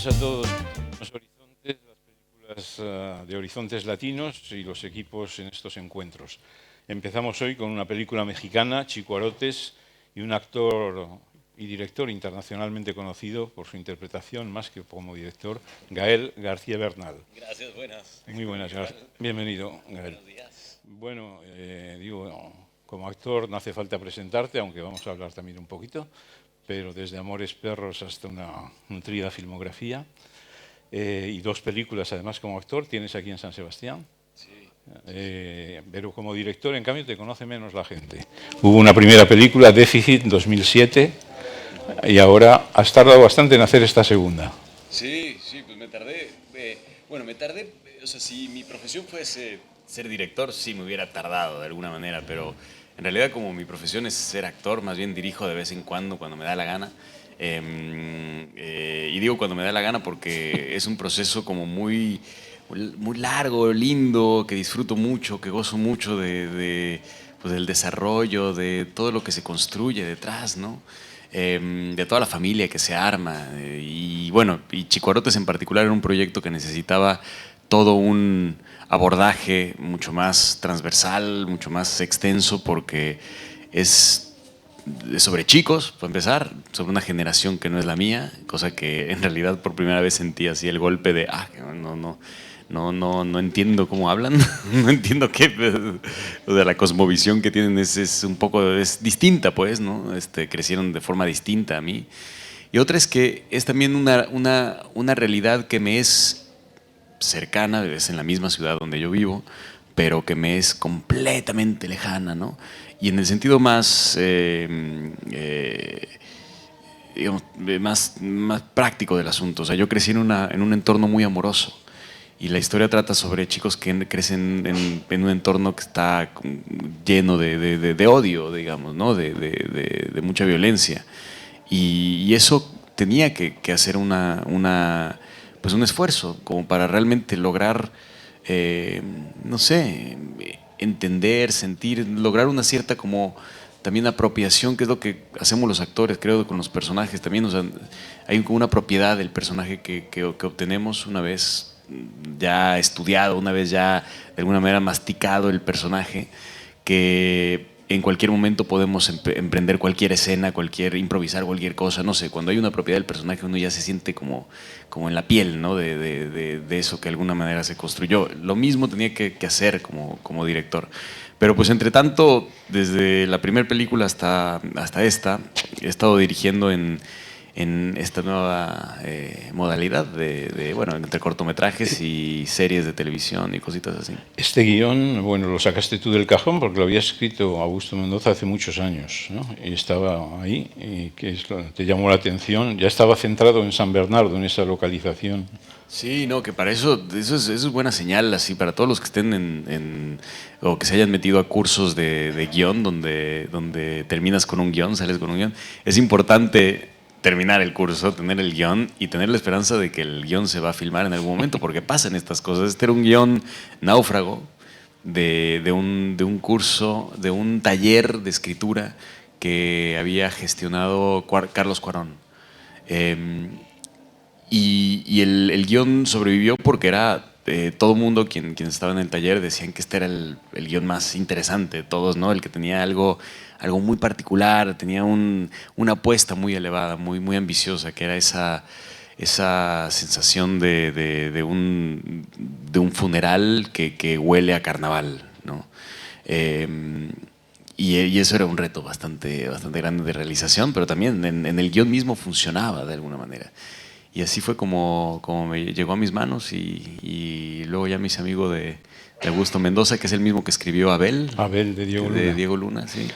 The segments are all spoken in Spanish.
a todos los horizontes, las películas de horizontes latinos y los equipos en estos encuentros. Empezamos hoy con una película mexicana, Chicuarotes, y un actor y director internacionalmente conocido por su interpretación, más que como director, Gael García Bernal. Gracias, buenas. Muy buenas, bienvenido, Gael. Buenos días. Bueno, como actor no hace falta presentarte, aunque vamos a hablar también un poquito, pero desde Amores Perros hasta una nutrida filmografía y dos películas además como actor tienes aquí en San Sebastián. Sí. Pero como director, en cambio, te conoce menos la gente. Hubo una primera película, Déficit, 2007, y ahora has tardado bastante en hacer esta segunda. Sí, pues me tardé. O sea, si mi profesión fuese ser director, sí me hubiera tardado de alguna manera, pero en realidad como mi profesión es ser actor, más bien dirijo de vez en cuando me da la gana. Y digo cuando me da la gana porque es un proceso como muy largo, lindo, que disfruto mucho, que gozo mucho pues del desarrollo, de todo lo que se construye detrás, ¿no? De toda la familia que se arma. Y bueno, y Chicuarotes en particular era un proyecto que necesitaba todo un abordaje mucho más transversal, mucho más extenso, porque es sobre chicos, para empezar, sobre una generación que no es la mía, cosa que en realidad por primera vez sentí así el golpe de, no entiendo cómo hablan, no entiendo qué, o sea, la cosmovisión que tienen es un poco, es distinta pues, ¿no? Crecieron de forma distinta a mí. Y otra es que es también una realidad que me es cercana, es en la misma ciudad donde yo vivo, pero que me es completamente lejana, ¿no? Y en el sentido más, digamos, más práctico del asunto. O sea, yo crecí en un entorno muy amoroso. Y la historia trata sobre chicos que crecen en un entorno que está lleno de odio, digamos, ¿no? De mucha violencia. Y eso tenía que hacer pues un esfuerzo como para realmente lograr, no sé, entender, sentir, lograr una cierta como también apropiación, que es lo que hacemos los actores, creo, con los personajes también. O sea, hay como una propiedad del personaje que obtenemos una vez ya estudiado, una vez ya de alguna manera masticado el personaje, que en cualquier momento podemos emprender cualquier escena, improvisar cualquier cosa, no sé, cuando hay una propiedad del personaje uno ya se siente como en la piel, ¿no? De eso que de alguna manera se construyó. Lo mismo tenía que hacer como director. Pero pues entre tanto, desde la primera película hasta esta, he estado dirigiendo en esta nueva modalidad bueno, entre cortometrajes y series de televisión y cositas así. Este guión, bueno, lo sacaste tú del cajón porque lo había escrito Augusto Mendoza hace muchos años, ¿no? Y estaba ahí, y que te llamó la atención. Ya estaba centrado en San Bernardo, en esa localización. Sí, no, que para eso es buena señal, así, para todos los que estén o que se hayan metido a cursos de guión, donde terminas con un guión, sales con un guión. Es importante terminar el curso, tener el guión y tener la esperanza de que el guión se va a filmar en algún momento, porque pasan estas cosas. Este era un guión náufrago de un curso, de un taller de escritura que había gestionado Carlos Cuarón. Y el guión sobrevivió porque era todo el mundo quien estaba en el taller decían que este era el guión más interesante de todos, ¿no? El que tenía algo muy particular, tenía una apuesta muy elevada, muy ambiciosa, que era esa sensación de un funeral que huele a carnaval, ¿no? Y eso era un reto bastante grande de realización, pero también en el guión mismo funcionaba de alguna manera. Y así fue como me llegó a mis manos y luego ya me hice amigo de Augusto Mendoza, que es el mismo que escribió Abel. Abel, de Diego Luna. De Diego Luna, sí.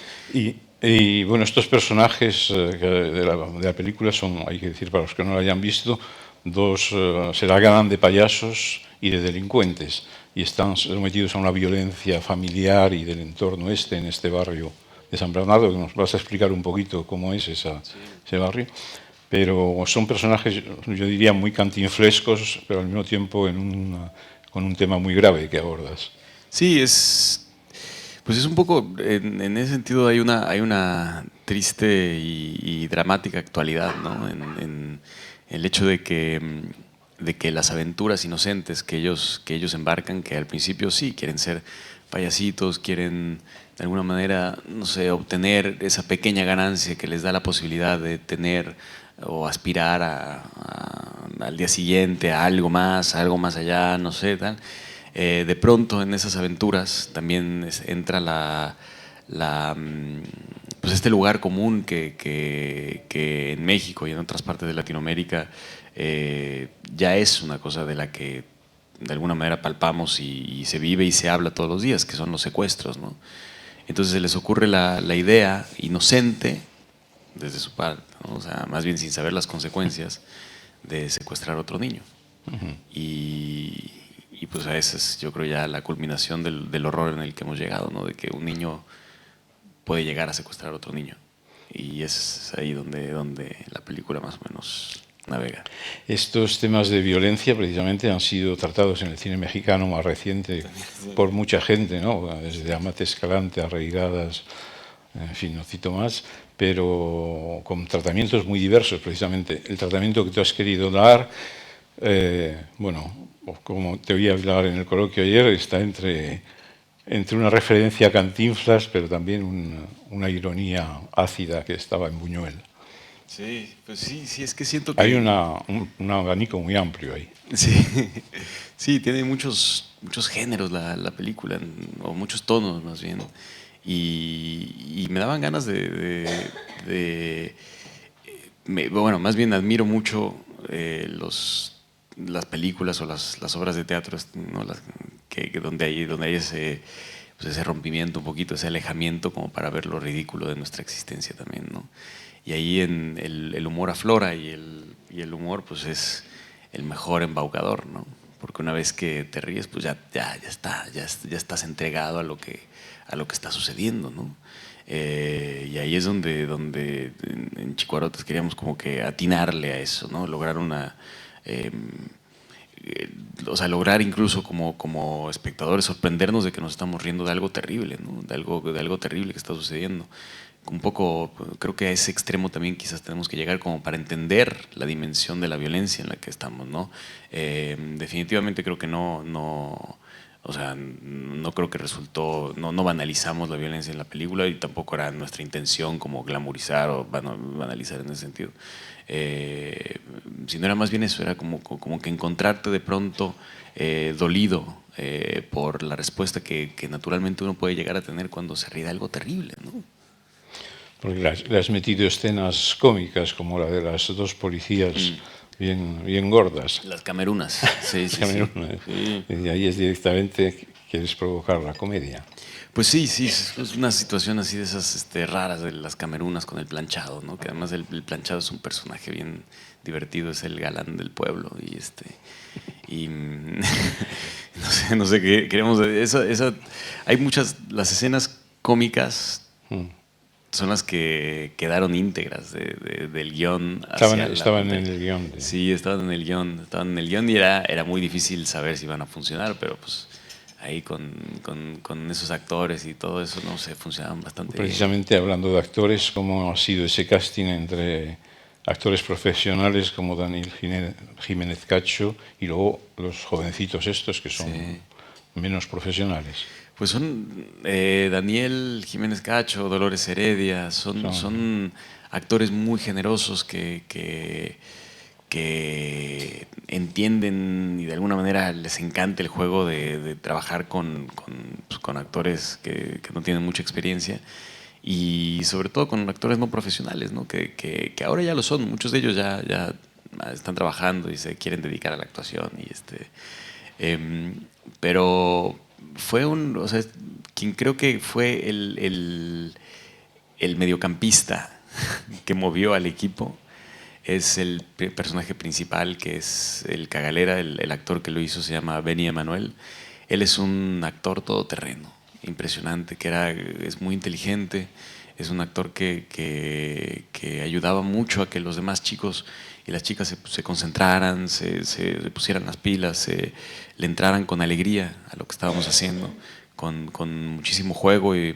Y bueno, estos personajes de la película son, hay que decir para los que no lo hayan visto, se la ganan de payasos y de delincuentes y están sometidos a una violencia familiar y del entorno en este barrio de San Bernardo, que nos vas a explicar un poquito cómo es ese barrio. Pero son personajes, yo diría, muy cantinflescos, pero al mismo tiempo con un tema muy grave que abordas. Sí, pues es un poco, en ese sentido hay una triste y dramática actualidad, ¿no? El hecho de que las aventuras inocentes que ellos embarcan, que al principio sí quieren ser payasitos, quieren de alguna manera, no sé, obtener esa pequeña ganancia que les da la posibilidad de tener o aspirar al día siguiente a algo más allá, no sé, tal. De pronto en esas aventuras también entra pues este lugar común que en México y en otras partes de Latinoamérica ya es una cosa de la que de alguna manera palpamos y se vive y se habla todos los días, que son los secuestros, ¿no? Entonces se les ocurre la idea inocente desde su parte, ¿no? O sea, más bien sin saber las consecuencias de secuestrar a otro niño. Y pues a esa es, yo creo, ya la culminación del horror en el que hemos llegado, ¿no? De que un niño puede llegar a secuestrar a otro niño. Y es ahí donde la película más o menos navega. Estos temas de violencia precisamente han sido tratados en el cine mexicano más reciente por mucha gente, ¿no? Desde Amate Escalante a Reiradas, en fin, no cito más, pero con tratamientos muy diversos precisamente. El tratamiento que tú has querido dar, bueno, como te oí hablar en el coloquio ayer, está entre una referencia a Cantinflas, pero también una ironía ácida que estaba en Buñuel. Sí, pues sí, es que siento que... Hay un abanico muy amplio ahí. Sí, sí, tiene muchos géneros la película, o muchos tonos más bien. Y me daban ganas bueno, más bien admiro mucho las películas o las obras de teatro, ¿no? Donde hay ese, pues ese rompimiento un poquito, ese alejamiento como para ver lo ridículo de nuestra existencia también, ¿no? Y ahí el humor aflora y el humor pues es el mejor embaucador, ¿no? Porque una vez que te ríes, pues ya estás entregado a lo que está sucediendo, ¿no? Y ahí es donde en Chicuarotes queríamos como que atinarle a eso, ¿no? Lograr o sea, lograr incluso como espectadores sorprendernos de que nos estamos riendo de algo terrible, ¿no? De algo terrible que está sucediendo. Un poco, creo que a ese extremo también quizás tenemos que llegar como para entender la dimensión de la violencia en la que estamos, ¿no? Definitivamente creo que o sea, no creo que resultó, no banalizamos la violencia en la película y tampoco era nuestra intención como glamorizar o banalizar en ese sentido. Sino era más bien eso, era como que encontrarte de pronto dolido por la respuesta que naturalmente uno puede llegar a tener cuando se ríe de algo terrible, ¿no? Porque le has metido escenas cómicas como la de las dos policías bien gordas. Las camerunas, sí, sí, Camerunas. sí. Y ahí es directamente quieres provocar la comedia. Pues sí, es una situación así de esas raras de las camerunas con el planchado, ¿no? Que además el planchado es un personaje bien divertido, es el galán del pueblo y no sé qué queremos. Hay las escenas cómicas son las que quedaron íntegras del guión. Estaban en el guión. Sí, estaban en el guión y era muy difícil saber si iban a funcionar, pero pues ahí con esos actores y todo eso, no sé, funcionaban bastante Precisamente bien. hablando de actores, ¿cómo ha sido ese casting entre actores profesionales como Daniel Jiménez Cacho y luego los jovencitos estos que son menos profesionales? Pues son Daniel Jiménez Cacho, Dolores Heredia, son actores muy generosos que entienden y de alguna manera les encanta el juego de trabajar pues, con actores que no tienen mucha experiencia y sobre todo con actores no profesionales, ¿no? Que ahora ya lo son, muchos de ellos ya están trabajando y se quieren dedicar a la actuación pero fue o sea, quien creo que fue el mediocampista que movió al equipo es el personaje principal, que es el Cagalera, el actor que lo hizo se llama Benny Emanuel. Él es un actor todoterreno, impresionante, es muy inteligente, es un actor que ayudaba mucho a que los demás chicos y las chicas se concentraran, se pusieran las pilas, le entraran con alegría a lo que estábamos haciendo, con muchísimo juego y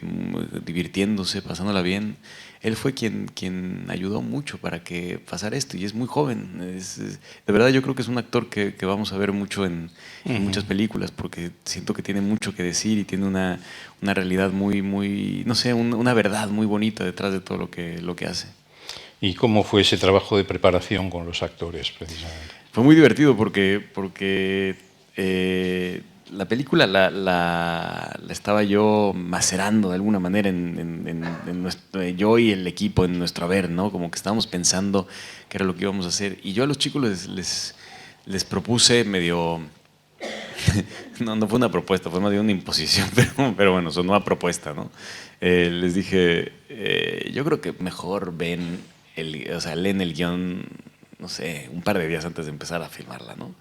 divirtiéndose, pasándola bien. Él fue quien ayudó mucho para que pasara esto y es muy joven. De verdad yo creo que es un actor que vamos a ver mucho en muchas películas porque siento que tiene mucho que decir y tiene una realidad muy, no sé, una verdad muy bonita detrás de todo lo que hace. ¿Y cómo fue ese trabajo de preparación con los actores, precisamente? Fue muy divertido porque la película la estaba yo macerando de alguna manera yo y el equipo en nuestro haber, ¿no? Como que estábamos pensando qué era lo que íbamos a hacer. Y yo a los chicos les propuse medio... No fue una propuesta, fue más bien una imposición, pero bueno, sonó a propuesta, ¿no? Les dije, yo creo que mejor o sea, leen el guión, no sé, un par de días antes de empezar a filmarla, ¿no?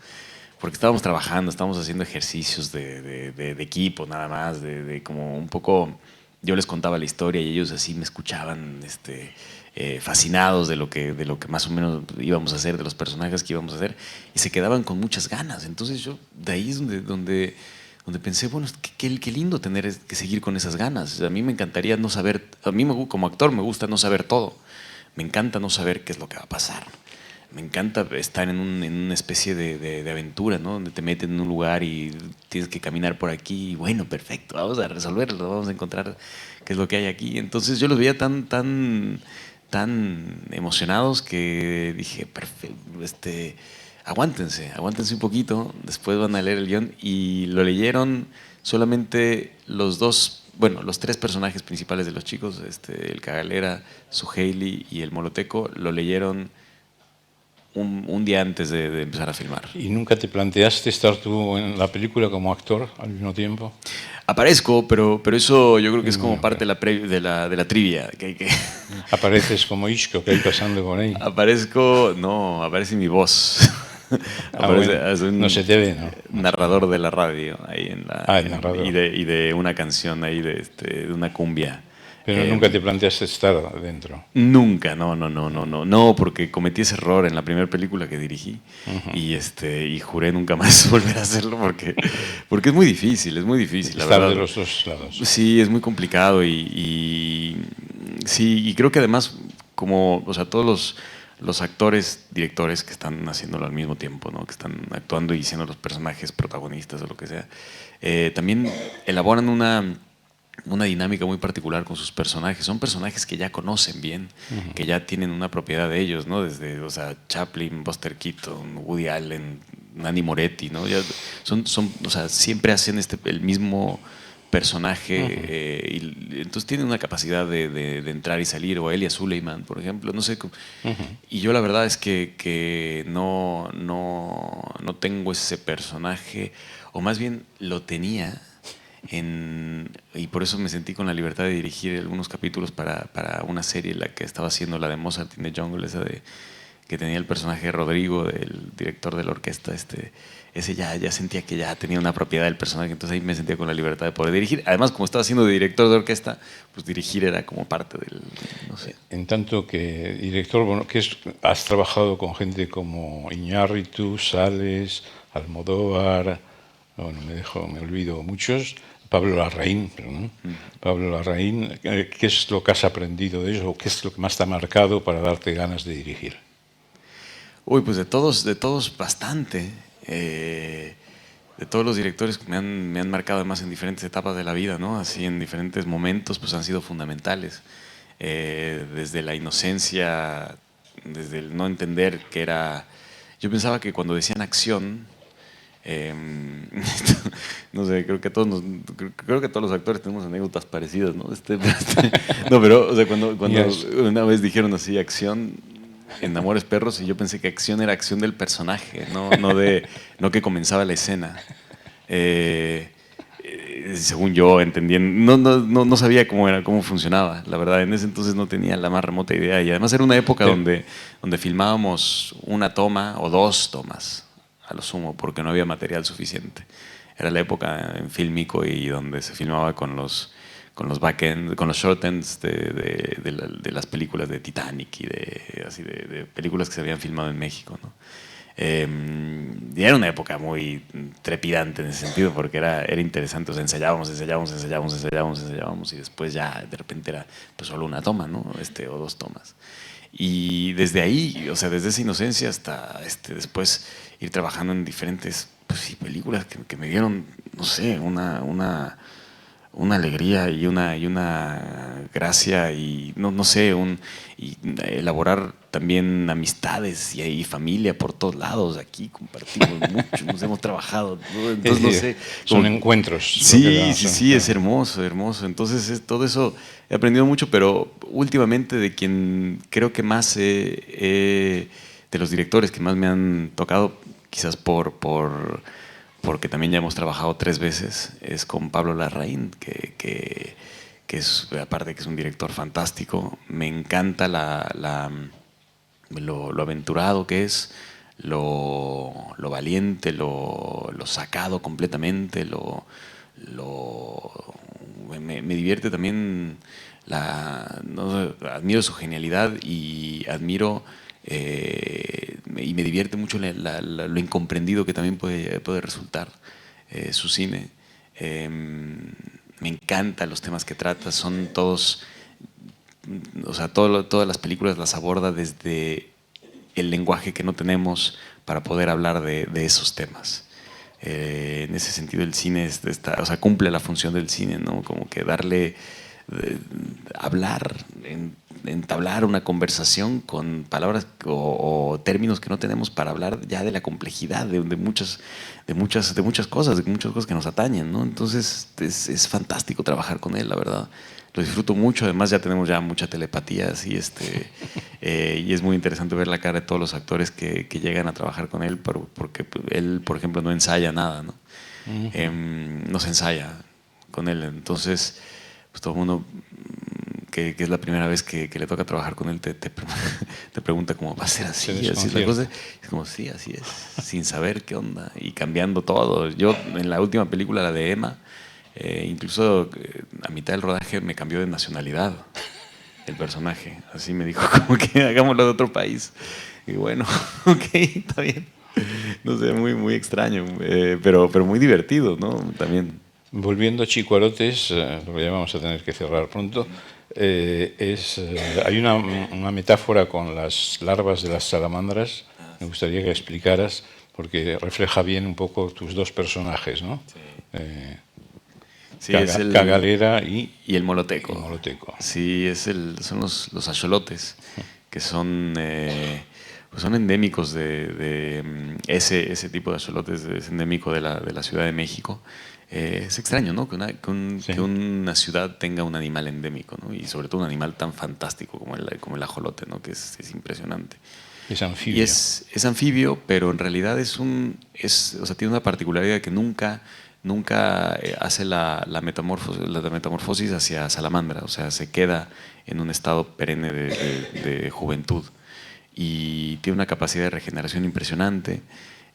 Porque estábamos trabajando, estábamos haciendo ejercicios de equipo nada más, de como un poco, yo les contaba la historia y ellos así me escuchaban, fascinados de lo que más o menos íbamos a hacer, de los personajes que íbamos a hacer, y se quedaban con muchas ganas. Entonces yo, de ahí es donde pensé, bueno, qué lindo tener que seguir con esas ganas. A mí me encantaría no saber, como actor me gusta no saber todo, me encanta no saber qué es lo que va a pasar. Me encanta estar en una especie de aventura, ¿no? Donde te meten en un lugar y tienes que caminar por aquí y bueno, perfecto, vamos a resolverlo, vamos a encontrar qué es lo que hay aquí. Entonces yo los veía tan emocionados que dije, perfecto, aguántense un poquito, después van a leer el guión y lo leyeron solamente los tres personajes principales de los chicos, el Cagalera, su Hailey y el Moloteco, lo leyeron un día antes de empezar a filmar. ¿Y nunca te planteaste estar tú en la película como actor al mismo tiempo? Aparezco, pero eso yo creo que es como parte de la trivia. Apareces como Hitchcock ahí pasando por ahí. Aparece mi voz. Bueno, soy no se te ve, ¿no? narrador de la radio ahí El narrador. y de una canción ahí de una cumbia. Pero nunca te planteaste estar dentro. Nunca, no, porque cometí ese error en la primera película que dirigí y juré nunca más volver a hacerlo porque es muy difícil, la Estar verdad. de los dos lados. Sí, es muy complicado sí, y creo que además como, o sea, todos los actores, directores que están haciéndolo al mismo tiempo, ¿no? Que están actuando y siendo los personajes protagonistas o lo que sea, también elaboran una dinámica muy particular con sus personajes. Son personajes que ya conocen bien, que ya tienen una propiedad de ellos, ¿no? Desde, o sea, Chaplin, Buster Keaton, Woody Allen, Nanni Moretti, ¿no? Ya o sea, siempre hacen el mismo personaje y entonces tienen una capacidad de entrar y salir, o Elia Suleiman, por ejemplo, no sé. Y yo la verdad es que no tengo ese personaje, o más bien lo tenía, y por eso me sentí con la libertad de dirigir algunos capítulos para una serie, la que estaba haciendo, la de Mozart in the Jungle, esa que tenía el personaje Rodrigo, del director de la orquesta. Ese ya sentía que ya tenía una propiedad del personaje, entonces ahí me sentía con la libertad de poder dirigir. Además, como estaba siendo de director de orquesta, pues dirigir era como parte del, no sé. En tanto que director, bueno, has trabajado con gente como Iñárritu, Sales, Almodóvar, bueno, me olvido muchos, Pablo Larraín, perdón. Pablo Larraín, ¿qué es lo que has aprendido de ellos o qué es lo que más te ha marcado para darte ganas de dirigir? Uy, pues de todos bastante. De todos los directores que me han marcado además en diferentes etapas de la vida, ¿no? Así en diferentes momentos, pues han sido fundamentales. Desde la inocencia, desde el no entender que era... Yo pensaba que cuando decían acción, no sé, creo que todos los actores tenemos anécdotas parecidas, ¿no? No, pero o sea, cuando una vez dijeron así, acción en Amores Perros, y yo pensé que acción era acción del personaje, no que comenzaba la escena. Según yo entendiendo, no sabía cómo funcionaba, la verdad. En ese entonces no tenía la más remota idea, y además era una época donde filmábamos una toma o dos tomas a lo sumo, porque no había material suficiente. Era la época en Fílmico y donde se filmaba con los backend, con los short ends de las películas de Titanic y de películas que se habían filmado en México, ¿no? Y era una época muy trepidante en ese sentido, porque era interesante. O sea, ensayábamos y después ya de repente era pues solo una toma, ¿no? O dos tomas. Y desde ahí, o sea, desde esa inocencia hasta después ir trabajando en diferentes pues, sí, películas que me dieron, no sé, una alegría y una gracia y no sé, y elaborar también amistades y familia por todos lados. Aquí compartimos mucho, nos hemos trabajado, ¿no? Entonces no sé. Son encuentros. Lo que Sí, da, sí, son, sí, es hermoso, hermoso. Entonces todo eso he aprendido mucho, pero últimamente de quien creo que más de los directores que más me han tocado, quizás porque también ya hemos trabajado 3 veces, es con Pablo Larraín, que es, aparte que es un director fantástico, me encanta lo aventurado que es, lo valiente, lo sacado completamente, me divierte también, no, admiro su genialidad y admiro y me divierte mucho lo incomprendido que también puede resultar su cine. Me encantan los temas que trata, son todos, o sea, todas las películas las aborda desde el lenguaje que no tenemos para poder hablar de esos temas. En ese sentido el cine o sea, cumple la función del cine, ¿no? Como que darle, hablar, entablar una conversación con palabras o términos que no tenemos para hablar ya de la complejidad de muchas cosas, de muchas cosas que nos atañen, ¿no? Entonces es fantástico trabajar con él, la verdad. Lo disfruto mucho, además ya tenemos ya mucha telepatía, así, y es muy interesante ver la cara de todos los actores que llegan a trabajar con él, porque él, por ejemplo, no ensaya nada, ¿no? No se ensaya con él, entonces pues todo el mundo que es la primera vez que le toca trabajar con él te pregunta cómo va a ser así, así es la cosa, es como sí, así es, sin saber qué onda y cambiando todo. Yo en la última película, la de Emma, incluso a mitad del rodaje me cambió de nacionalidad el personaje. Así me dijo, como que hagámoslo de otro país. Y bueno, ok, está bien. No sé, muy extraño, pero muy divertido, ¿no? También. Volviendo a Chicuarotes, lo que ya vamos a tener que cerrar pronto, hay una metáfora con las larvas de las salamandras. Me gustaría que explicaras, porque refleja bien un poco tus dos personajes, ¿no? Sí. Eh, Sí, es Cagalera y el moloteco. el moloteco. Sí, son los axolotes, que pues son endémicos ese tipo de axolotes es endémico de la Ciudad de México. Es extraño, ¿no? Sí. Que una ciudad tenga un animal endémico, ¿no? Y sobre todo un animal tan fantástico como el ajolote, ¿no? Que es impresionante. Es Y anfibio. es anfibio, pero en realidad o sea, tiene una particularidad que nunca hace la metamorfosis hacia salamandra, o sea, se queda en un estado perenne de juventud y tiene una capacidad de regeneración impresionante.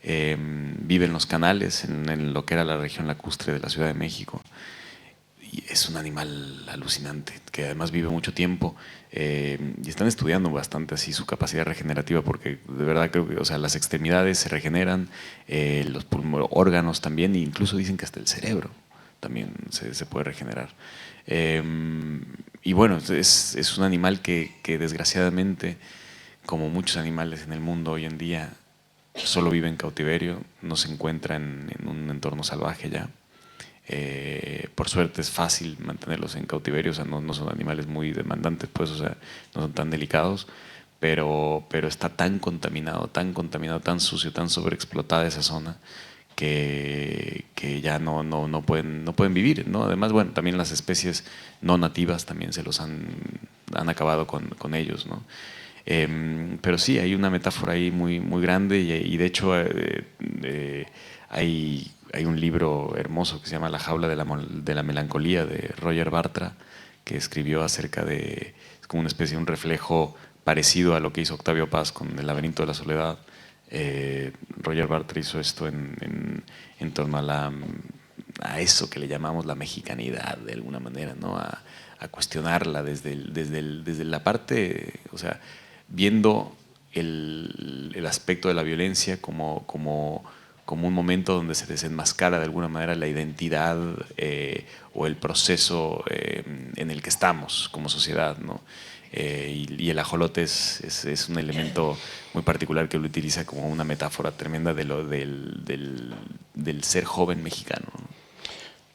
Vive en los canales, en lo que era la región lacustre de la Ciudad de México. Y es un animal alucinante, que además vive mucho tiempo, y están estudiando bastante así su capacidad regenerativa, porque de verdad creo que, o sea, las extremidades se regeneran, los órganos también, e incluso dicen que hasta el cerebro también se puede regenerar. Y bueno, es un animal que desgraciadamente, como muchos animales en el mundo hoy en día, solo vive en cautiverio, no se encuentra en un entorno salvaje ya. Por suerte es fácil mantenerlos en cautiverio, o sea, no son animales muy demandantes, pues, o sea, no son tan delicados, pero está tan contaminado, tan sucio, tan sobreexplotada esa zona que ya no pueden vivir, ¿no? Además, bueno, también las especies no nativas también se los han acabado con ellos, ¿no? Pero sí, hay una metáfora ahí muy grande y de hecho hay un libro hermoso que se llama La jaula de la melancolía de Roger Bartra, que escribió acerca es como una especie de un reflejo parecido a lo que hizo Octavio Paz con El laberinto de la soledad. Roger Bartra hizo esto en torno a eso que le llamamos la mexicanidad de alguna manera, ¿no? A cuestionarla desde la parte, o sea, viendo el aspecto de la violencia como un momento donde se desenmascara de alguna manera la identidad o el proceso en el que estamos como sociedad, ¿no? Y el ajolote es un elemento muy particular que lo utiliza como una metáfora tremenda del ser joven mexicano, ¿no?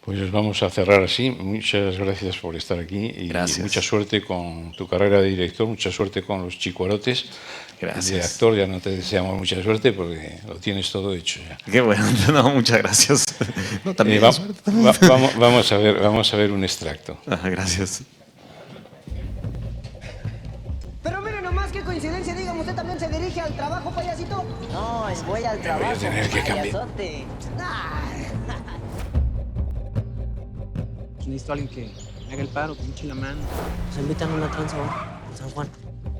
Pues vamos a cerrar así. Muchas gracias por estar aquí y Gracias. mucha suerte con tu carrera de director, mucha suerte con Los Chicuarotes. Gracias. De actor ya no te deseamos mucha suerte porque lo tienes todo hecho ya. Qué bueno, no, muchas gracias. No, también Vamos a ver un extracto. Ajá, gracias. Pero mire nomás qué coincidencia, dígame, ¿usted también se dirige al trabajo, payasito? No, voy al trabajo. Voy a tener que cambiar. payasote. Necesito a alguien que me haga el paro, que me eche la mano. Nos invitan a una tranza hoy, en San Juan.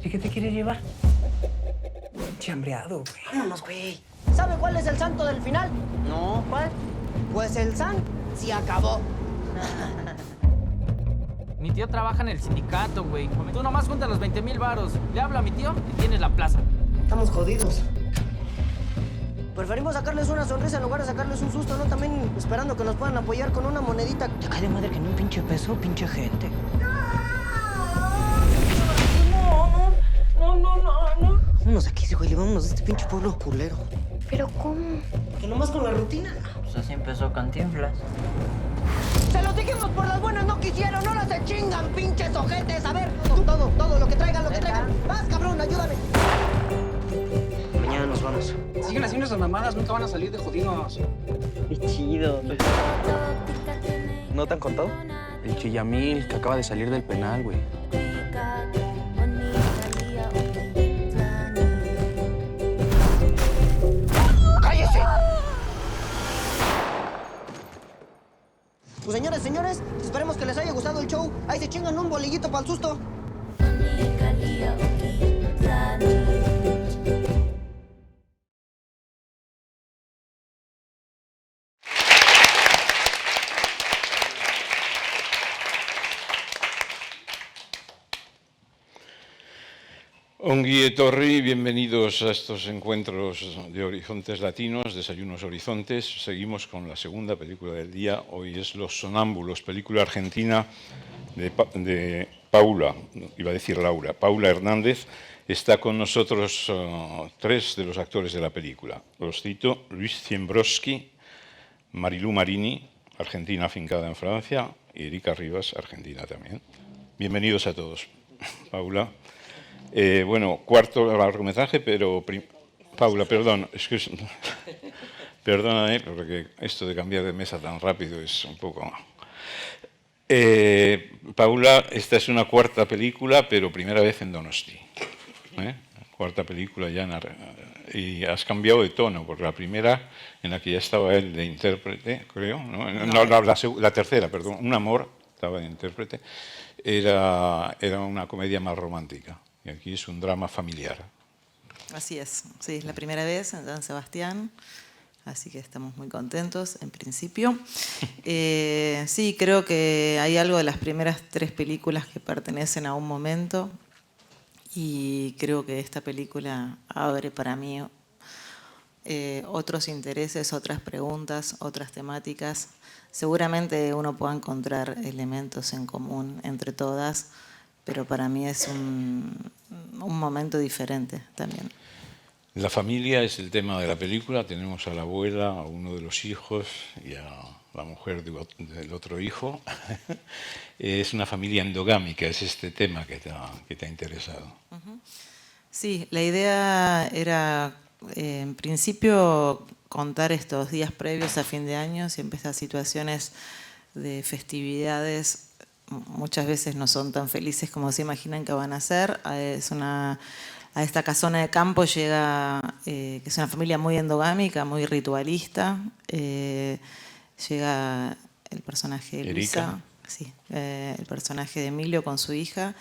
¿Y qué te quieres llevar? Chambreado, güey. Vámonos, güey. ¿Sabe cuál es el santo del final? No, ¿cuál? Pues el san se acabó. Mi tío trabaja en el sindicato, güey. Tú nomás juntas los 20,000 varos. Le hablo a mi tío y tienes la plaza. Estamos jodidos. Preferimos sacarles una sonrisa en lugar de sacarles un susto, ¿no? También esperando que nos puedan apoyar con una monedita. Te cae de madre que ni un pinche peso, pinche gente. No. Vámonos aquí, güey, vámonos de este pinche pueblo culero. ¿Pero cómo? Que nomás con la rutina. Pues así empezó Cantinflas. Se los dijimos por las buenas, no quisieron, ahora se chingan, pinches ojetes. A ver, todo, lo que traigan, lo que traigan. Vas, cabrón, ayúdame. Mañana nos vamos. Siguen haciendo esas mamadas, nunca van a salir de jodidos. Qué chido. ¿No te han contado? El Chillamil, que acaba de salir del penal, güey. ¡Cállese! Pues señores, esperemos que les haya gustado el show. Ahí se chingan un bolillito para el susto. Ongi etorri, bienvenidos a estos encuentros de Horizontes Latinos, Desayunos Horizontes. Seguimos con la segunda película del día. Hoy es Los Sonámbulos, película argentina de Paula, iba a decir Laura, Paula Hernández. Está con nosotros tres de los actores de la película. Los cito: Luis Ziembrowski, Marilú Marini, argentina afincada en Francia, y Erika Rivas, argentina también. Bienvenidos a todos. Paula. Bueno, cuarto largometraje, pero... Paula, perdón, perdóname, porque esto de cambiar de mesa tan rápido es un poco... Paula, esta es una cuarta película, pero primera vez en Donosti. Cuarta película ya y has cambiado de tono, porque la primera, en la que ya estaba él de intérprete, creo, ¿no? La tercera, perdón, Un amor, estaba de intérprete, era una comedia más romántica. Y aquí es un drama familiar. Así es, sí, es la primera vez en San Sebastián, así que estamos muy contentos en principio. Sí, creo que hay algo de las primeras tres películas que pertenecen a un momento y creo que esta película abre para mí otros intereses, otras preguntas, otras temáticas. Seguramente uno pueda encontrar elementos en común entre todas, pero para mí es un momento diferente también. La familia es el tema de la película. Tenemos a la abuela, a uno de los hijos y a la mujer del otro hijo. Es una familia endogámica, es este tema que te ha interesado. Sí, la idea era, en principio, contar estos días previos a fin de año, siempre estas situaciones de festividades muchas veces no son tan felices como se imaginan que van a ser. A esta casona de campo llega, que es una familia muy endogámica, muy ritualista, llega el personaje de Luisa, sí, el personaje de Emilio con su hija,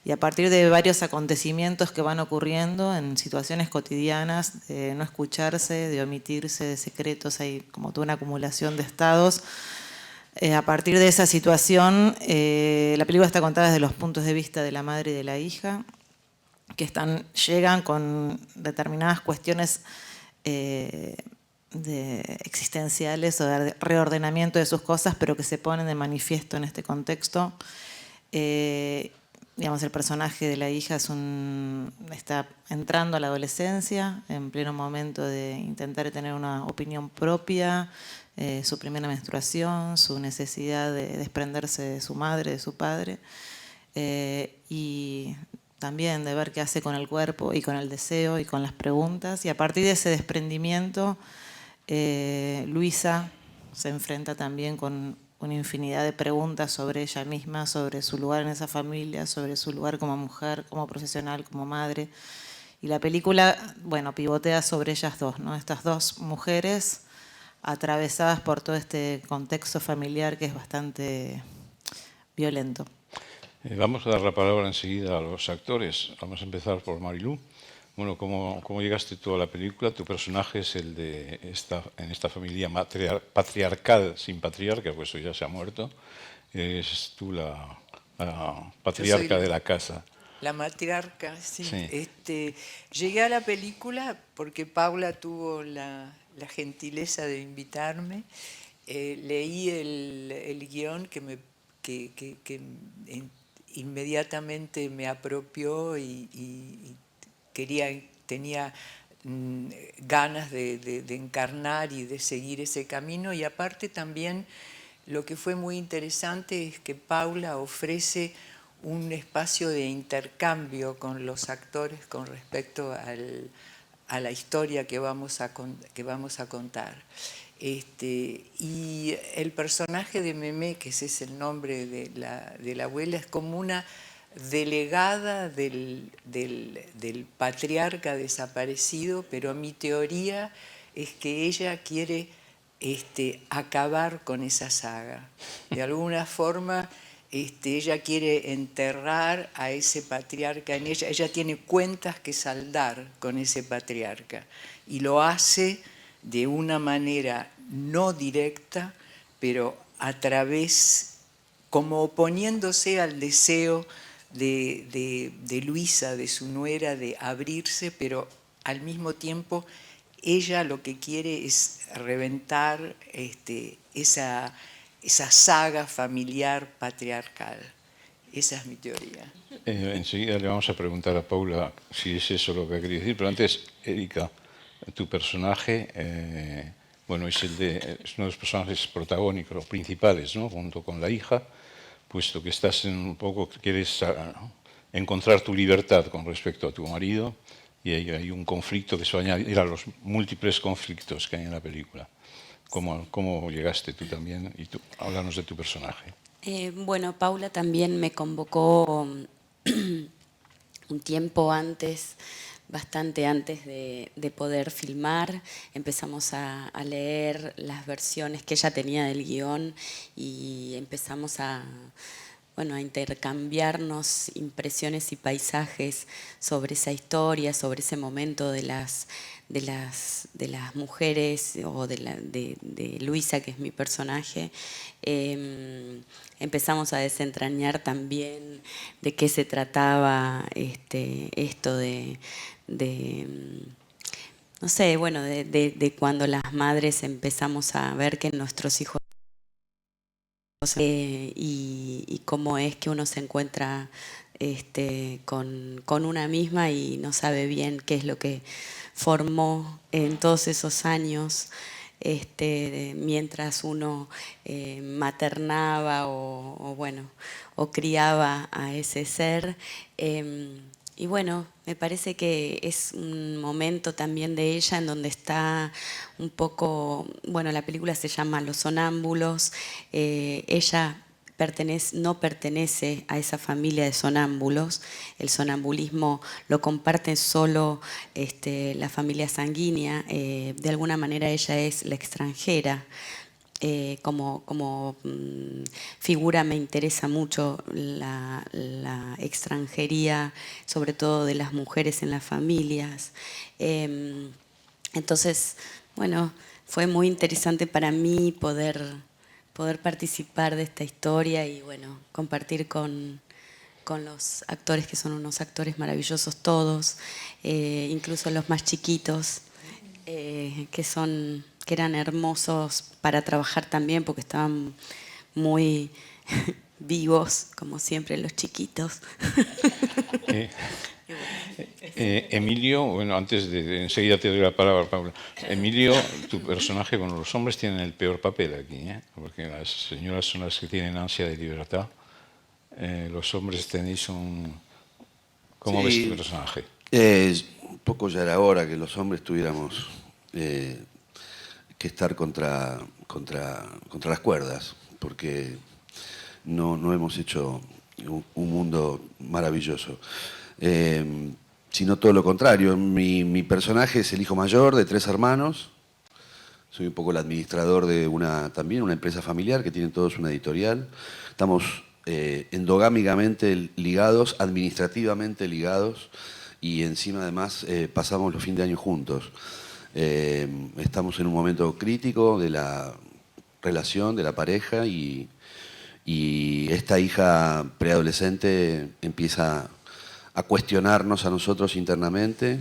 y a partir de varios acontecimientos que van ocurriendo en situaciones cotidianas, de no escucharse, de omitirse, de secretos, hay como toda una acumulación de estados. A partir de esa situación, la película está contada desde los puntos de vista de la madre y de la hija, que llegan con determinadas cuestiones existenciales o de reordenamiento de sus cosas, pero que se ponen de manifiesto en este contexto. Digamos, el personaje de la hija está entrando a la adolescencia, en pleno momento de intentar tener una opinión propia, su primera menstruación, su necesidad de desprenderse de su madre, de su padre, y también de ver qué hace con el cuerpo y con el deseo y con las preguntas. Y a partir de ese desprendimiento, Luisa se enfrenta también con una infinidad de preguntas sobre ella misma, sobre su lugar en esa familia, sobre su lugar como mujer, como profesional, como madre. Y la película, bueno, pivotea sobre ellas dos, ¿no? Estas dos mujeres atravesadas por todo este contexto familiar que es bastante violento. Vamos a dar la palabra enseguida a los actores. Vamos a empezar por Marilú. Bueno, ¿cómo llegaste tú a la película? Tu personaje es el de en esta familia patriarcal sin patriarca, pues ya se ha muerto. Eres tú la patriarca de la casa. La matriarca, sí. Sí. Llegué a la película porque Paula tuvo la gentileza de invitarme. Leí el guión que inmediatamente me apropió y tenía ganas de encarnar y de seguir ese camino. Y aparte también lo que fue muy interesante es que Paula ofrece un espacio de intercambio con los actores con respecto a la historia que vamos a contar. Y el personaje de Memé, que ese es el nombre de la abuela, es como una delegada del patriarca desaparecido, pero mi teoría es que ella quiere acabar con esa saga. De alguna forma, ella quiere enterrar a ese patriarca en ella. Ella tiene cuentas que saldar con ese patriarca y lo hace de una manera no directa, pero a través, como oponiéndose al deseo de Luisa, de su nuera, de abrirse, pero al mismo tiempo ella lo que quiere es reventar esa saga familiar patriarcal. Esa es mi teoría. Enseguida le vamos a preguntar a Paula si es eso lo que ha querido decir, pero antes, Erika, tu personaje, bueno, es uno de los personajes protagónicos, principales, ¿no? Junto con la hija, puesto que estás quieres encontrar tu libertad con respecto a tu marido, y hay un conflicto que se va a añadir a los múltiples conflictos que hay en la película. ¿Cómo llegaste tú también? Y tú, háblanos de tu personaje. Bueno, Paula también me convocó un tiempo antes, bastante antes de poder filmar. Empezamos a leer las versiones que ella tenía del guión y empezamos a intercambiarnos impresiones y paisajes sobre esa historia, sobre ese momento de las mujeres o de Luisa, que es mi personaje. Empezamos a desentrañar también de qué se trataba esto no sé, bueno, de cuando las madres empezamos a ver que nuestros hijos y cómo es que uno se encuentra con una misma y no sabe bien qué es lo que formó en todos esos años mientras uno maternaba o criaba a ese ser. Y bueno, me parece que es un momento también de ella en donde está un poco, bueno, la película se llama Los Sonámbulos. Ella no pertenece a esa familia de sonámbulos. El sonambulismo lo comparte solo la familia sanguínea. De alguna manera ella es la extranjera. Como figura me interesa mucho la extranjería, sobre todo de las mujeres en las familias. Entonces, bueno, fue muy interesante para mí poder participar de esta historia y bueno, compartir con con los actores, que son unos actores maravillosos todos, incluso los más chiquitos, que eran hermosos para trabajar también, porque estaban muy vivos, como siempre los chiquitos. Emilio, bueno, antes de enseguida te doy la palabra, Paula. Emilio, tu personaje, bueno, los hombres tienen el peor papel aquí, porque las señoras son las que tienen ansia de libertad. Los hombres tenéis un... ¿Cómo ves tu personaje? Un poco ya era hora que los hombres tuviéramos que estar contra las cuerdas, porque no hemos hecho un mundo maravilloso. Sino todo lo contrario. Mi personaje es el hijo mayor de 3 hermanos. Soy un poco el administrador de también una empresa familiar que tiene todos una editorial. Estamos endogámicamente ligados, administrativamente ligados, y encima además pasamos los fines de año juntos. Estamos en un momento crítico de la relación, de la pareja, y esta hija preadolescente empieza a cuestionarnos a nosotros internamente.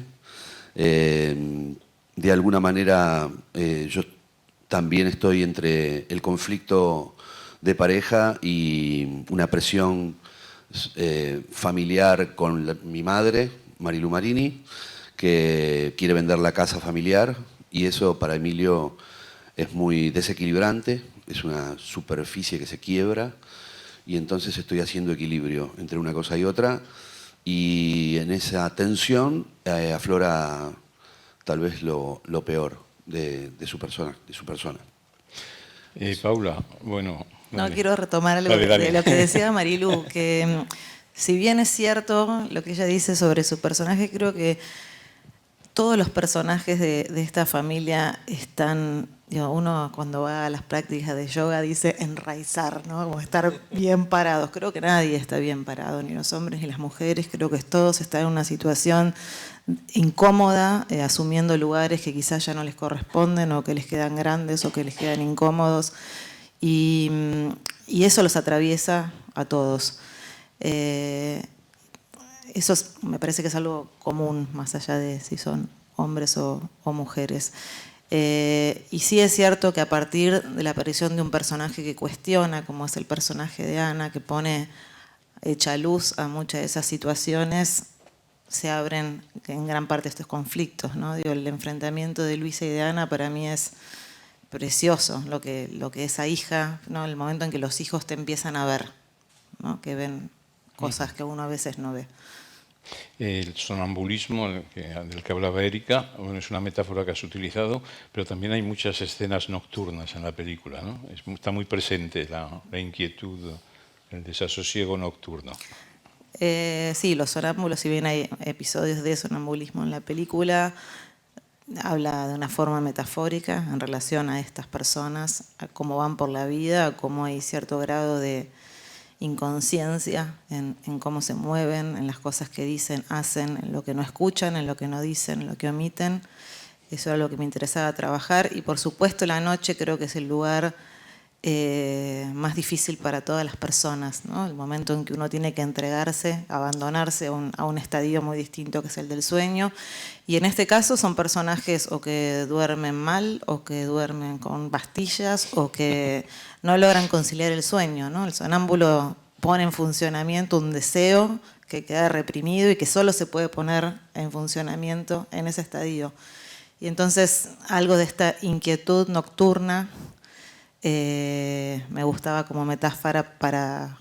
De alguna manera yo también estoy entre el conflicto de pareja y una presión familiar con mi madre, Marilu Marini, que quiere vender la casa familiar, y eso para Emilio es muy desequilibrante, es una superficie que se quiebra, y entonces estoy haciendo equilibrio entre una cosa y otra. Y en esa tensión aflora tal vez lo peor de su persona. Paula, bueno... No, quiero retomar algo de lo que decía Marilu, que si bien es cierto lo que ella dice sobre su personaje, creo que todos los personajes de esta familia están... uno cuando va a las prácticas de yoga dice enraizar, ¿no? Como estar bien parados. Creo que nadie está bien parado, ni los hombres ni las mujeres. Creo que todos están en una situación incómoda, asumiendo lugares que quizás ya no les corresponden, o que les quedan grandes, o que les quedan incómodos. Y eso los atraviesa a todos. Eso me parece que es algo común, más allá de si son hombres o mujeres. Y sí es cierto que a partir de la aparición de un personaje que cuestiona, como es el personaje de Ana, que pone hecha luz a muchas de esas situaciones, se abren en gran parte estos conflictos, ¿no? El enfrentamiento de Luisa y de Ana para mí es precioso, lo que esa hija, ¿no? El momento en que los hijos te empiezan a ver, ¿no? Que ven cosas que uno a veces no ve. El sonambulismo del que hablaba Erika, bueno, es una metáfora que has utilizado, pero también hay muchas escenas nocturnas en la película, ¿no? Está muy presente la inquietud, el desasosiego nocturno. Sí, los sonámbulos, si bien hay episodios de sonambulismo en la película, habla de una forma metafórica en relación a estas personas, a cómo van por la vida, a cómo hay cierto grado de inconsciencia en cómo se mueven, en las cosas que dicen, hacen, en lo que no escuchan, en lo que no dicen, en lo que omiten. Eso era lo que me interesaba trabajar, y por supuesto la noche creo que es el lugar más difícil para todas las personas, ¿no? El momento en que uno tiene que entregarse, abandonarse a un estadio muy distinto que es el del sueño, y en este caso son personajes o que duermen mal, o que duermen con pastillas, o que no logran conciliar el sueño, ¿no? El sonámbulo pone en funcionamiento un deseo que queda reprimido y que solo se puede poner en funcionamiento en ese estadio. Y entonces algo de esta inquietud nocturna me gustaba como metáfora para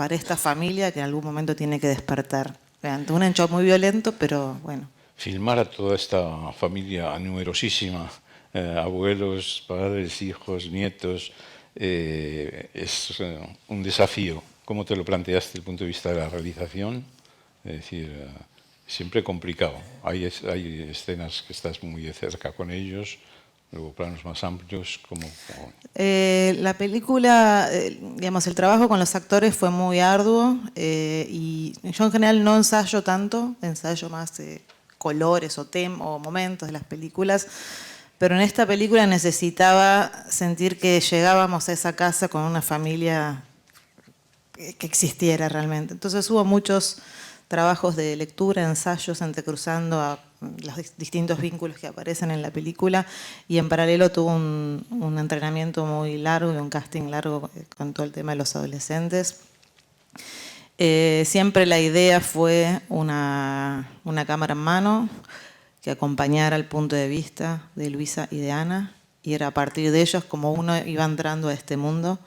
esta familia que en algún momento tiene que despertar. Ante un hecho muy violento, pero bueno. Filmar a toda esta familia numerosísima, abuelos, padres, hijos, nietos, es un desafío. ¿Cómo te lo planteaste desde el punto de vista de la realización? Es decir, siempre complicado. Hay escenas que estás muy de cerca con ellos, luego planos más amplios. La película, digamos, el trabajo con los actores fue muy arduo, y yo en general no ensayo tanto, ensayo más colores o momentos de las películas, pero en esta película necesitaba sentir que llegábamos a esa casa con una familia que existiera realmente. Entonces hubo muchos trabajos de lectura, ensayos, entrecruzando a los distintos vínculos que aparecen en la película, y en paralelo tuvo un entrenamiento muy largo y un casting largo con todo el tema de los adolescentes. Siempre la idea fue una cámara en mano que acompañara el punto de vista de Luisa y de Ana, y era a partir de ellos como uno iba entrando a este mundo.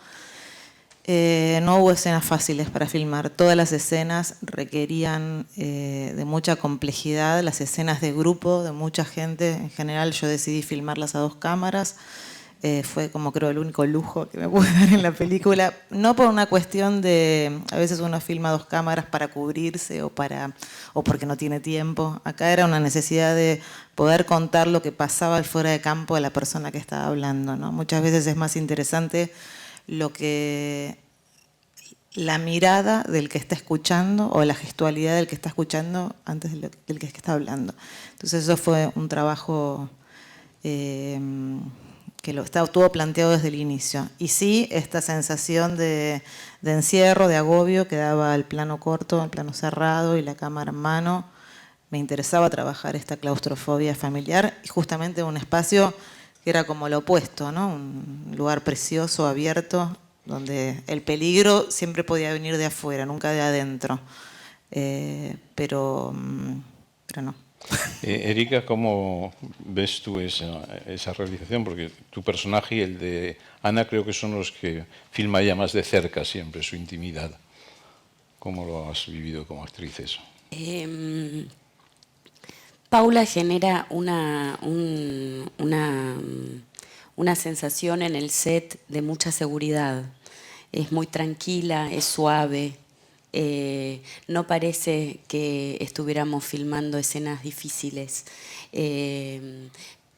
No hubo escenas fáciles para filmar. Todas las escenas requerían de mucha complejidad, las escenas de grupo, de mucha gente. En general yo decidí filmarlas a 2 cámaras. Fue como creo el único lujo que me pude dar en la película. No por una cuestión de, a veces uno filma 2 cámaras para cubrirse o porque no tiene tiempo. Acá era una necesidad de poder contar lo que pasaba al fuera de campo de la persona que estaba hablando, ¿no? Muchas veces es más interesante la mirada del que está escuchando o la gestualidad del que está escuchando antes del que está hablando. Entonces eso fue un trabajo que estuvo planteado desde el inicio. Y sí, esta sensación de encierro, de agobio que daba el plano corto, el plano cerrado y la cámara en mano. Me interesaba trabajar esta claustrofobia familiar y justamente un espacio que era como lo opuesto, ¿no? Un lugar precioso, abierto, donde el peligro siempre podía venir de afuera, nunca de adentro. Pero no. Erika, ¿cómo ves tú esa realización? Porque tu personaje y el de Ana creo que son los que filma ella más de cerca siempre, su intimidad. ¿Cómo lo has vivido como actriz eso? Paula genera una sensación en el set de mucha seguridad. Es muy tranquila, es suave. No parece que estuviéramos filmando escenas difíciles.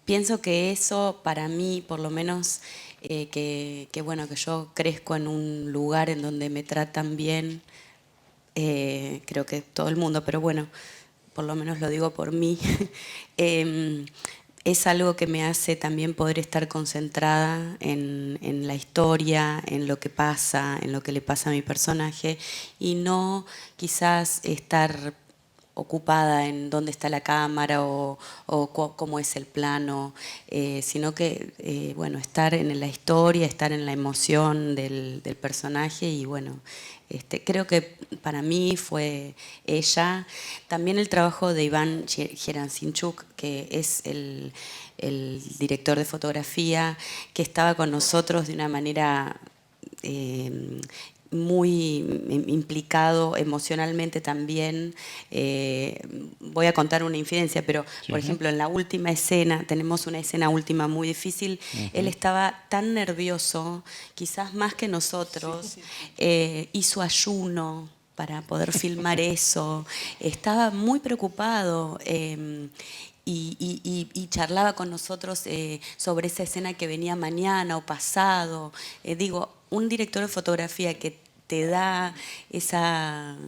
Pienso que eso, para mí, por lo menos, que yo crezco en un lugar en donde me tratan bien, creo que todo el mundo, pero bueno, por lo menos lo digo por mí, es algo que me hace también poder estar concentrada en la historia, en lo que pasa, en lo que le pasa a mi personaje, y no quizás estar ocupada en dónde está la cámara o cómo es el plano, sino que estar en la historia, estar en la emoción del personaje. Y bueno, creo que para mí fue ella. También el trabajo de Iván Geransinchuk, que es el director de fotografía, que estaba con nosotros de una manera muy implicado emocionalmente también. Voy a contar una infidencia, pero por ejemplo en la última escena, tenemos una escena última muy difícil, él estaba tan nervioso, quizás más que nosotros, hizo ayuno para poder filmar eso, estaba muy preocupado. Y charlaba con nosotros sobre esa escena que venía mañana o pasado. Un director de fotografía que te da esa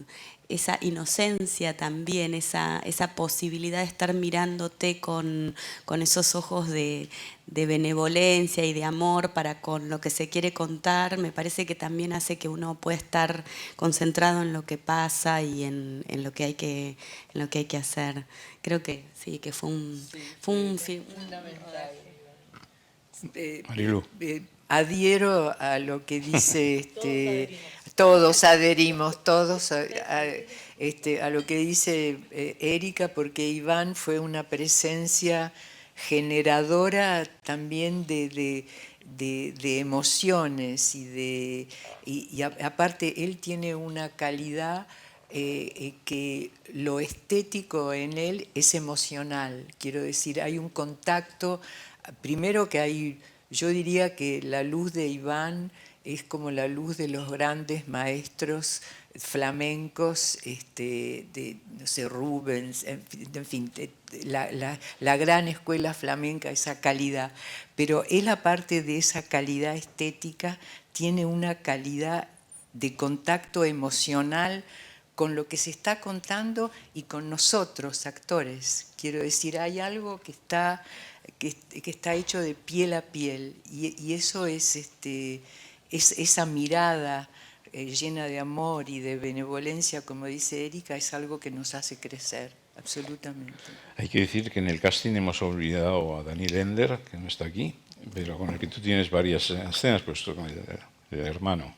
inocencia también, esa posibilidad de estar mirándote con esos ojos de benevolencia y de amor para con lo que se quiere contar, me parece que también hace que uno pueda estar concentrado en lo que pasa y en lo que hay que hacer. Creo que sí, que fue un film fundamental. Marilu. Adhiero a lo que dice, todos adherimos, todos a lo que dice Erika, porque Iván fue una presencia generadora también de emociones y aparte él tiene una calidad que lo estético en él es emocional. Quiero decir, hay un contacto, primero que hay... Yo diría que la luz de Iván es como la luz de los grandes maestros flamencos, no sé, Rubens, en fin, la gran escuela flamenca, esa calidad. Pero él, aparte de esa calidad estética, tiene una calidad de contacto emocional con lo que se está contando y con nosotros, actores. Quiero decir, hay algo que está hecho de piel a piel, y eso es esa mirada llena de amor y de benevolencia, como dice Erika, es algo que nos hace crecer, absolutamente. Hay que decir que en el casting hemos olvidado a Daniel Ender, que no está aquí, pero con el que tú tienes varias escenas, puesto con el hermano.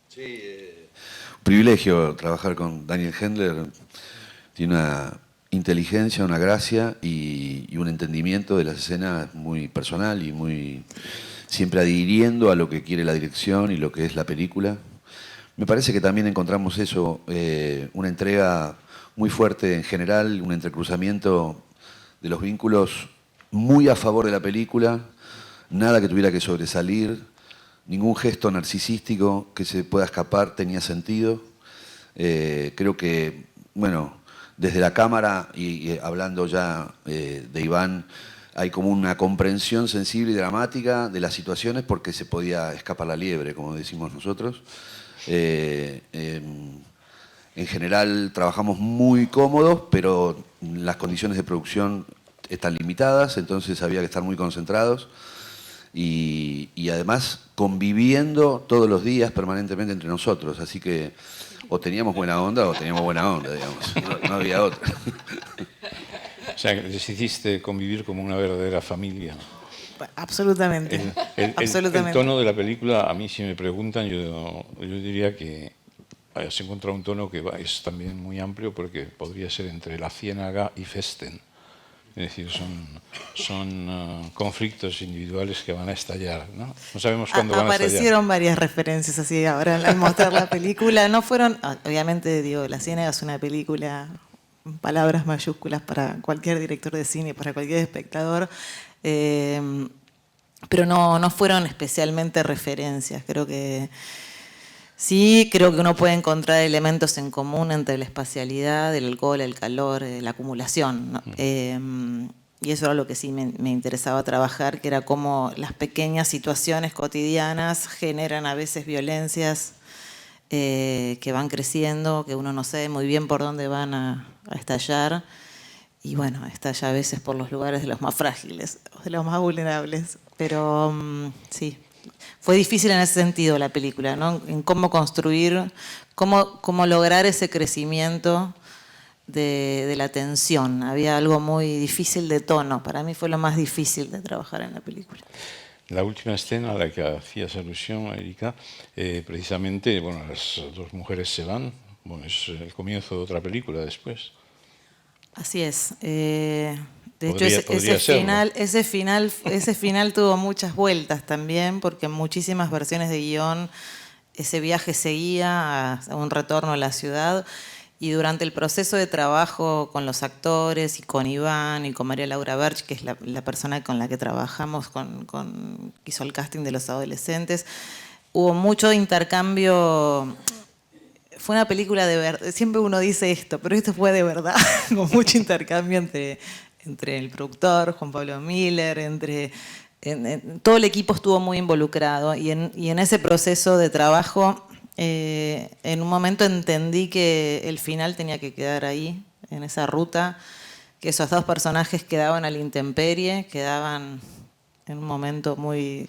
Sí, un privilegio trabajar con Daniel Hendler. Tiene una inteligencia, una gracia y un entendimiento de las escenas muy personal y muy siempre adhiriendo a lo que quiere la dirección y lo que es la película. Me parece que también encontramos eso, una entrega muy fuerte en general, un entrecruzamiento de los vínculos muy a favor de la película, nada que tuviera que sobresalir, ningún gesto narcisístico que se pueda escapar tenía sentido. Creo que, bueno, desde la cámara y hablando ya de Iván, hay como una comprensión sensible y dramática de las situaciones porque se podía escapar la liebre, como decimos nosotros. En general trabajamos muy cómodos, pero las condiciones de producción están limitadas, entonces había que estar muy concentrados y además conviviendo todos los días permanentemente entre nosotros, así que o teníamos buena onda, digamos, no había otra. O sea, les hiciste convivir como una verdadera familia. Absolutamente. El tono de la película, a mí si me preguntan, yo diría que has encontrado un tono que es también muy amplio porque podría ser entre La Ciénaga y Festen. Es decir, son conflictos individuales que van a estallar, ¿no? No sabemos cuándo van a estallar. Aparecieron varias referencias así ahora al mostrar la película. No fueron, obviamente, digo, La Ciénaga es una película, palabras mayúsculas para cualquier director de cine, para cualquier espectador, pero no fueron especialmente referencias. Creo que uno puede encontrar elementos en común entre la espacialidad, el alcohol, el calor, la acumulación, ¿no? Y eso era lo que sí me interesaba trabajar, que era cómo las pequeñas situaciones cotidianas generan a veces violencias que van creciendo, que uno no sabe muy bien por dónde van a estallar. Y bueno, estalla a veces por los lugares de los más frágiles, de los más vulnerables. Pero sí. Fue difícil en ese sentido la película, ¿no? En cómo construir, cómo lograr ese crecimiento de la tensión. Había algo muy difícil de tono. Para mí fue lo más difícil de trabajar en la película. La última escena a la que hacías alusión, Erika, precisamente, bueno, las dos mujeres se van, bueno, es el comienzo de otra película después. Así es. De hecho, ese final tuvo muchas vueltas también, porque en muchísimas versiones de guión ese viaje seguía a un retorno a la ciudad. Y durante el proceso de trabajo con los actores y con Iván y con María Laura Berch, que es la persona con la que trabajamos, que hizo el casting de los adolescentes, hubo mucho intercambio. Fue una película de verdad, siempre uno dice esto, pero esto fue de verdad, con mucho intercambio entre el productor, Juan Pablo Miller, todo el equipo estuvo muy involucrado y en ese proceso de trabajo, en un momento entendí que el final tenía que quedar ahí, en esa ruta, que esos dos personajes quedaban a la intemperie, quedaban en un momento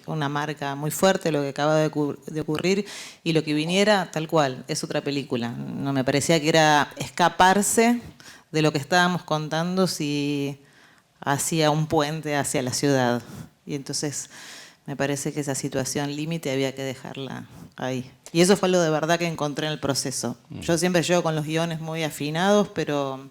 una marca muy fuerte, lo que acaba de ocurrir, y lo que viniera, tal cual, es otra película. No me parecía que era escaparse de lo que estábamos contando si hacía un puente hacia la ciudad. Y entonces me parece que esa situación límite había que dejarla ahí. Y eso fue lo de verdad que encontré en el proceso. Yo siempre llego con los guiones muy afinados, pero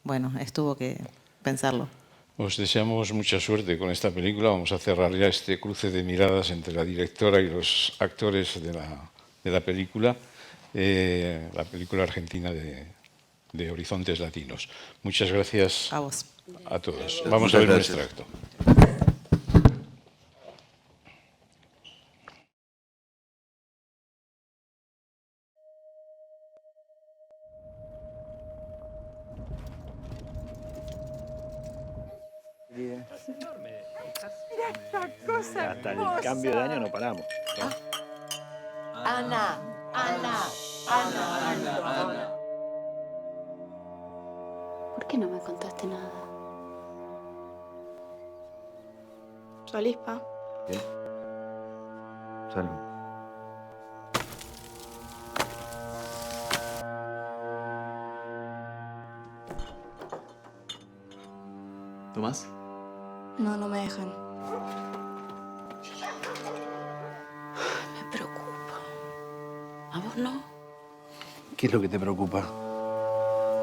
bueno, estuvo que pensarlo. Os deseamos mucha suerte con esta película. Vamos a cerrar ya este cruce de miradas entre la directora y los actores de la película argentina de Horizontes Latinos. Muchas gracias a vos. A todos. Vamos a ver un extracto. Mira esta cosa. Hasta el cambio de año no paramos. Ana. ¿Por qué no me contaste nada? ¿Salís, pa? Bien. Salgo. ¿Tomás? No, no me dejan. Me preocupa. ¿A vos no? ¿Qué es lo que te preocupa?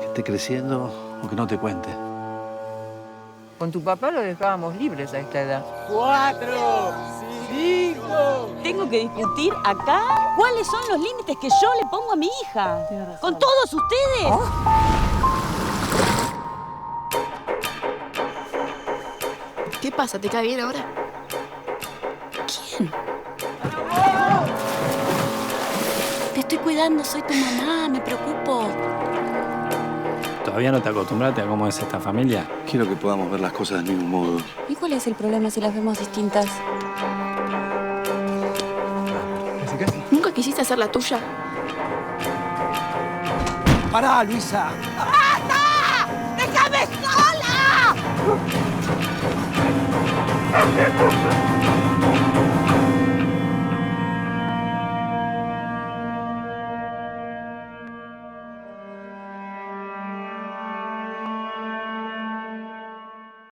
¿Que esté creciendo o que no te cuente? Con tu papá lo dejábamos libres a esta edad. 4, 5. ¿Tengo que discutir acá cuáles son los límites que yo le pongo a mi hija? ¿Con todos ustedes? ¿Qué pasa? ¿Te cae bien ahora? ¿Quién? Te estoy cuidando, soy tu mamá, me preocupo. ¿Todavía no te acostumbraste a cómo es esta familia? Quiero que podamos ver las cosas del mismo modo. ¿Y cuál es el problema si las vemos distintas? ¿Nunca quisiste hacer la tuya? ¡Pará, Luisa! ¡Basta! ¡Déjame sola!